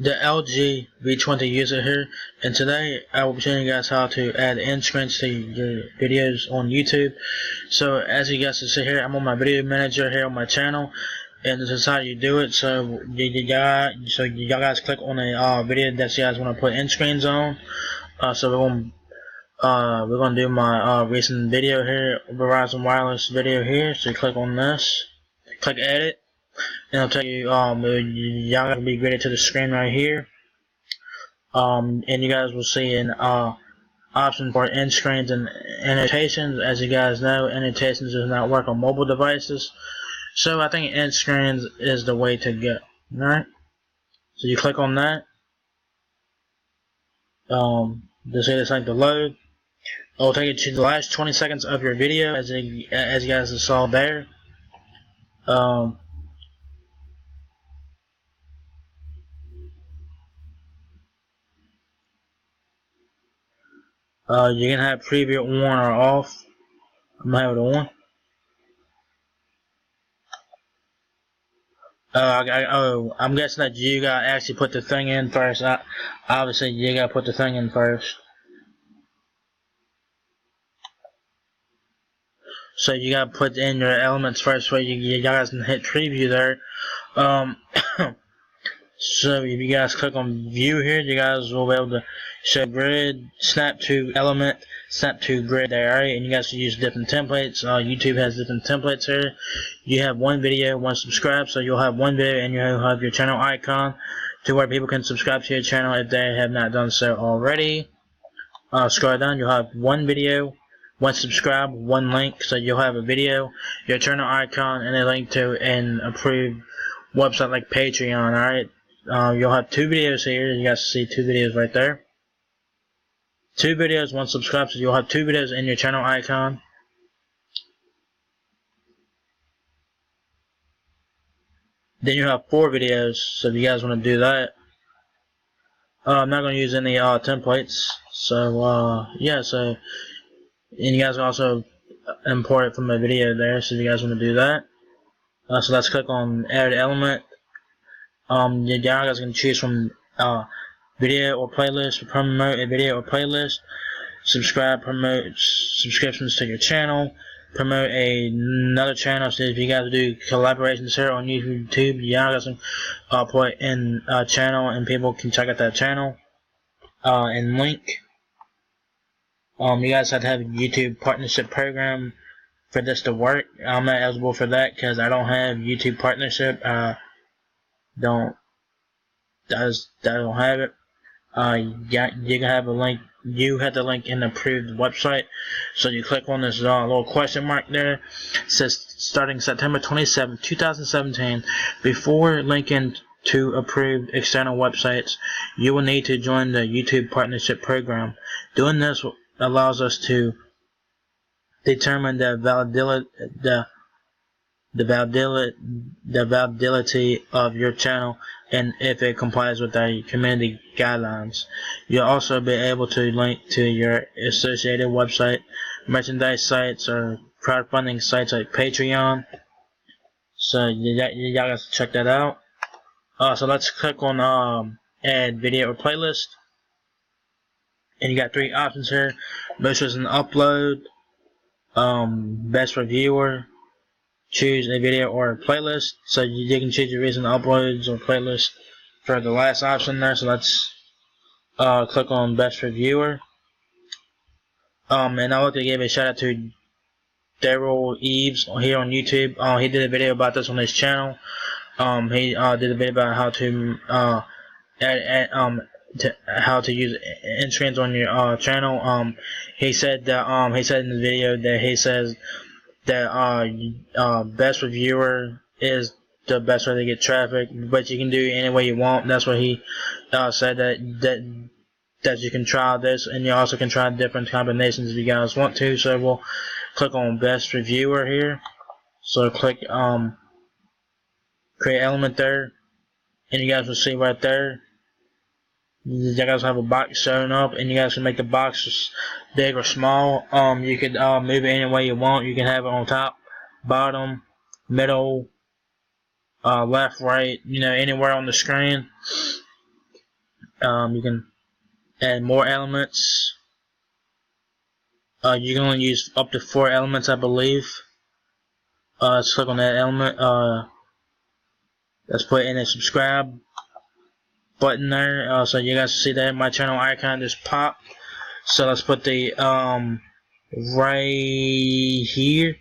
the LG V20 user here, and today I will be showing you guys how to add end screens to your videos on YouTube. So as you guys can see here, I'm on my video manager here on my channel, and this is how you do it. So you guys click on a video that you guys want to put end screens on. So we're gonna do my recent video here, Verizon Wireless video here. So you click on this, click edit. And I'll tell you, y'all gotta be greeted to the screen right here. And you guys will see an option for end screens and annotations. As you guys know, annotations does not work on mobile devices. So I think end screens is the way to go. Alright? So you click on that. Just hit this link to load. It will take you to the last 20 seconds of your video, as you guys saw there. You can have preview on or off. I'm gonna have it on. I'm guessing that you gotta actually put the thing in first. Obviously, you gotta put the thing in first. So you gotta put in your elements first, where you guys can hit preview there. So if you guys click on view here, you guys will be able to show grid, snap to element, snap to grid there, alright? And you guys can use different templates. YouTube has different templates here. You have one video, one subscribe, so you'll have one video and you'll have your channel icon to where people can subscribe to your channel if they have not done so already. Scroll down, you'll have one video, one subscribe, one link, so you'll have a video, your channel icon, and a link to an approved website like Patreon, alright? You'll have two videos here. You guys see two videos right there. Two videos, one subscribe, so you'll have two videos in your channel icon. Then you have four videos, so if you guys want to do that. I'm not going to use any templates, so yeah, so, and you guys can also import it from a video there, so if you guys want to do that. So let's click on add element. You guys can choose from video or playlist, promote a video or playlist, subscribe, promote subscriptions to your channel, promote another channel. So if you guys do collaborations here on YouTube, you guys can put in a channel and people can check out that channel and link. You guys have to have a YouTube partnership program for this to work. I'm not eligible for that because I don't have YouTube partnership. Don't have it. You can have a link. You have the link in the approved website. So you click on this little question mark there. It says starting September 27, 2017. Before linking to approved external websites, you will need to join the YouTube partnership program. Doing this allows us to determine the validity of your channel and if it complies with our community guidelines. You'll also be able to link to your associated website, merchandise sites, or crowdfunding sites like Patreon. So y'all guys check that out. So let's click on add video or playlist. And you got three options here. Most is an upload, best for viewer, choose a video or a playlist. So you can choose your recent uploads or playlist for the last option there. So let's click on best reviewer. And I want to give a shout out to Darral here on YouTube. He did a video about this on his channel. He did a video about how to use end screens on your channel. He said that he said in the video that he says that best reviewer is the best way to get traffic, but you can do any way you want. That's what he said, that you can try this, and you also can try different combinations if you guys want to. So we'll click on best reviewer here. So click create element there, and you guys will see right there. You guys have a box showing up, and you guys can make the box big or small. You could move it any way you want. You can have it on top, bottom, middle, left, right, anywhere on the screen. You can add more elements. You can only use up to 4 elements, I believe. Let's click on that element. Let's put in a subscribe button there, so you guys see that my channel icon just popped. So let's put the right here.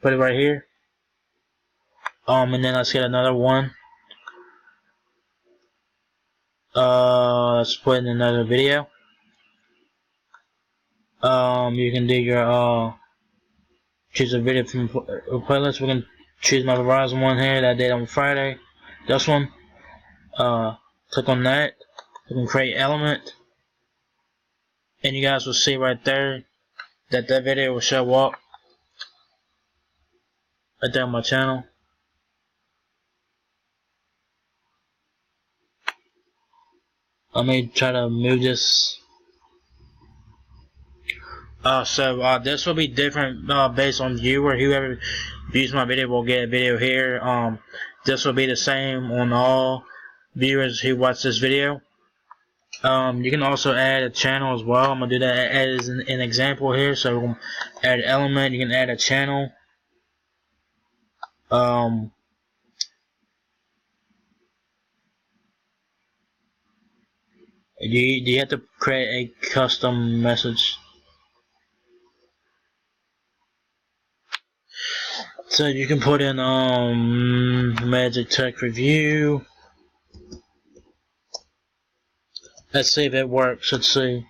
Put it right here. And then let's get another one. Let's put in another video. You can do your choose a video from playlist. We can choose my Verizon one here that I did on Friday. This one. Click on that. You can create element, and you guys will see right there that video will show up right there on my channel. Let me try to move this. So this will be different based on viewer. Whoever views my video will get a video here. This will be the same on all viewers who watch this video. You can also add a channel as well. I'm gonna do that as an example here. So we're gonna add an element. You can add a channel. You have to create a custom message. So you can put in Magic Tech Review. Let's see if it works. Let's see. It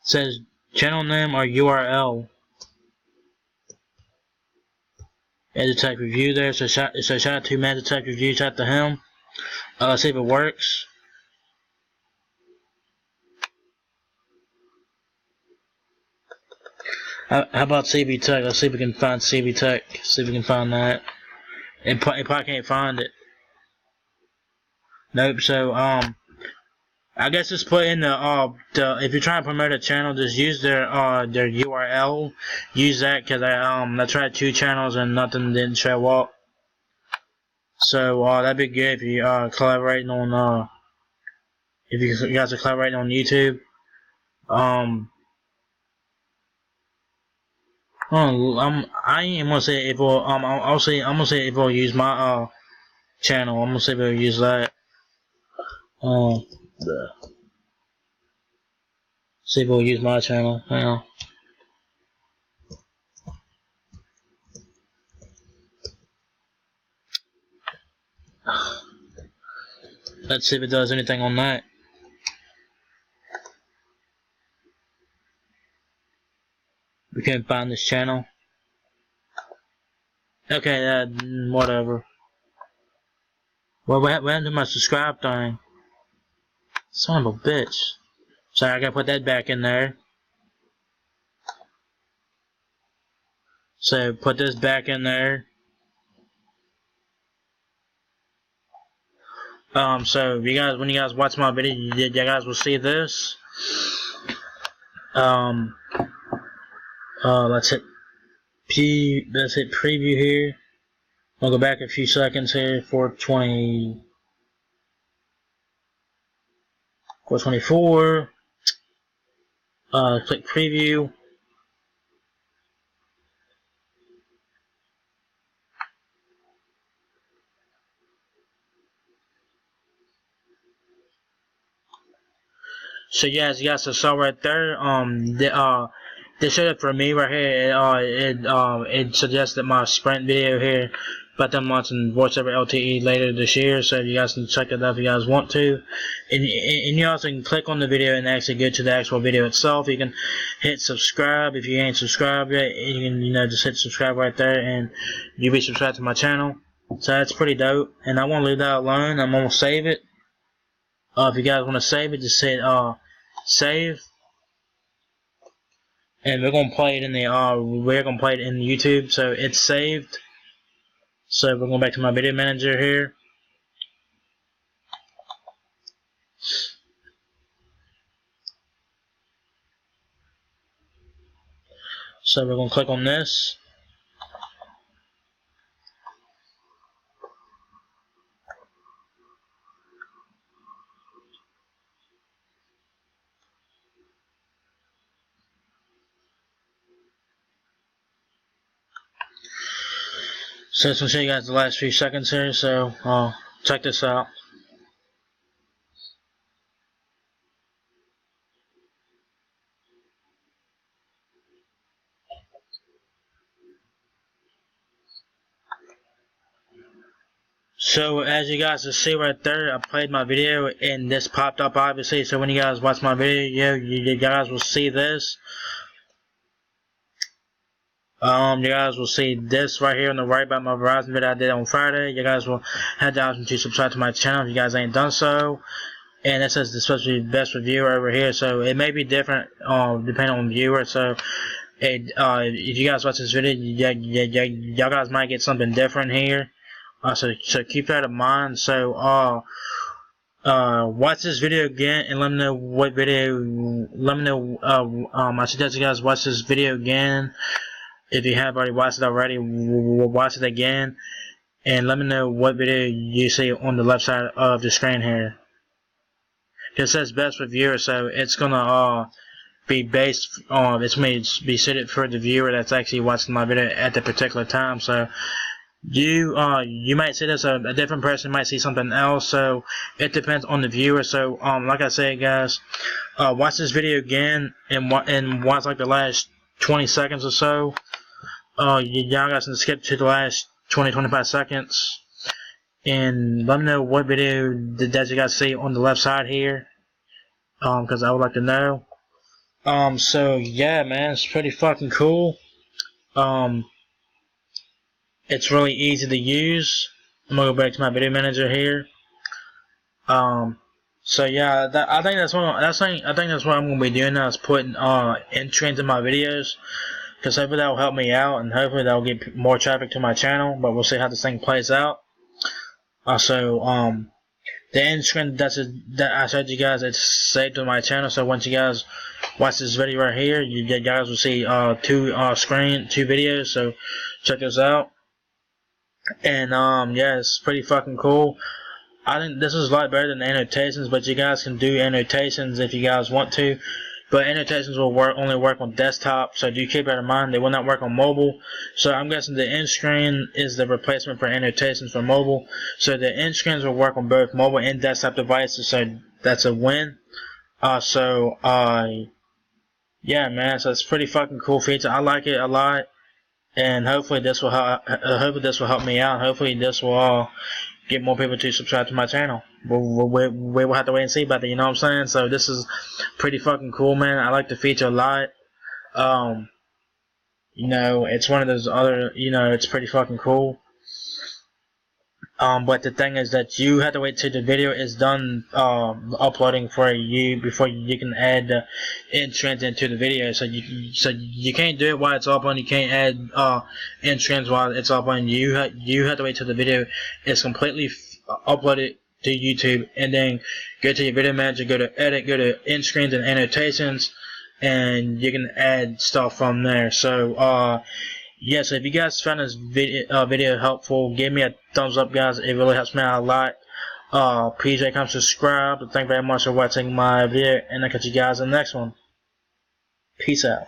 says channel name or URL. Magic Tech Review there. So shout out to Magic Tech Review. Shout out to him. Let's see if it works. How about CB Tech? Let's see if we can find CB Tech. See if we can find that. It probably can't find it. Nope. So I guess just put in the if you're trying to promote a channel, just use their URL. Use that, because I tried 2 channels and nothing didn't show up. So that'd be good if you collaborating on if you guys are collaborating on YouTube. I ain't gonna say if we'll I'm gonna say if we'll use my channel. I'm gonna say if we'll use that. See if we'll use my channel now. Let's see if it does anything on that. We can't find this channel. Okay, whatever. Well, what happened to my subscribe thing? Son of a bitch. Sorry, I gotta put that back in there. So put this back in there. So you guys, when you guys watch my video, you guys will see this. Let's hit preview here. I'll go back a few seconds here. 424. Click preview. So yes, you guys saw right there. They showed it for me right here. It suggested my sprint video here about them launching voiceover LTE later this year. So you guys can check it out if you guys want to. And you also can click on the video and actually go to the actual video itself. You can hit subscribe if you ain't subscribed yet. You can just hit subscribe right there, and you'll be subscribed to my channel. So that's pretty dope. And I won't leave that alone. I'm gonna save it. If you guys want to save it, just hit save, and we're gonna play it in the YouTube. So it's saved. So we're going back to my video manager here. So we're gonna click on this. So it's gonna show you guys the last few seconds here. So check this out. So as you guys can see right there, I played my video and this popped up obviously. So when you guys watch my video, you guys will see this. You guys will see this right here on the right about my Verizon video I did on Friday. You guys will have the option to subscribe to my channel if you guys ain't done so. And it says this supposed to be best reviewer over here, so it may be different depending on viewer. So if you guys watch this video, y'all guys might get something different here. So keep that in mind. So watch this video again and let me know what video. Let me know. I suggest you guys watch this video again. If you have already watched it already, watch it again, and let me know what video you see on the left side of the screen here. It says best for viewer, so it's gonna be based on, it's gonna be suited for the viewer that's actually watching my video at the particular time. So you might see this, a different person might see something else. So it depends on the viewer. So like I said, guys, watch this video again and watch like the last 20 seconds or so. Y'all guys can skip to the last 20-25 seconds and let me know what video that you guys see on the left side here, because I would like to know. So yeah, man, it's pretty fucking cool. It's really easy to use. I'm gonna go back to my video manager here. So yeah, I think that's what I'm gonna be doing now, is putting intro into my videos. Because hopefully that will help me out, and hopefully that will get more traffic to my channel. But we'll see how this thing plays out. Also, the end screen that I showed you guys, it's saved to my channel. So once you guys watch this video right here, you guys will see two videos. So check those out. And yeah, it's pretty fucking cool. I think this is a lot better than annotations, but you guys can do annotations if you guys want to. But annotations will only work on desktop, so do keep that in mind. They will not work on mobile. So I'm guessing the end screen is the replacement for annotations for mobile. So the end screens will work on both mobile and desktop devices, so that's a win. Yeah, man, so it's a pretty fucking cool feature. I like it a lot, and hopefully this will help me out. Hopefully this will get more people to subscribe to my channel. We will have to wait and see about that, you know what I'm saying? So this is pretty fucking cool, man. I like the feature a lot. You know, it's one of those other, you know, it's pretty fucking cool. But the thing is that you have to wait till the video is done uploading for you before you can add the entrance into the video. So you can't do it while it's uploading. You can't add entrance while it's uploading. You have to wait till the video is completely uploaded to YouTube, and then go to your video manager, go to edit, go to end screens and annotations, and you can add stuff from there. So yeah, so if you guys found this video helpful, give me a thumbs up, guys. It really helps me out a lot. Please like, comment, subscribe. Thank you very much for watching my video, and I'll catch you guys in the next one. Peace out.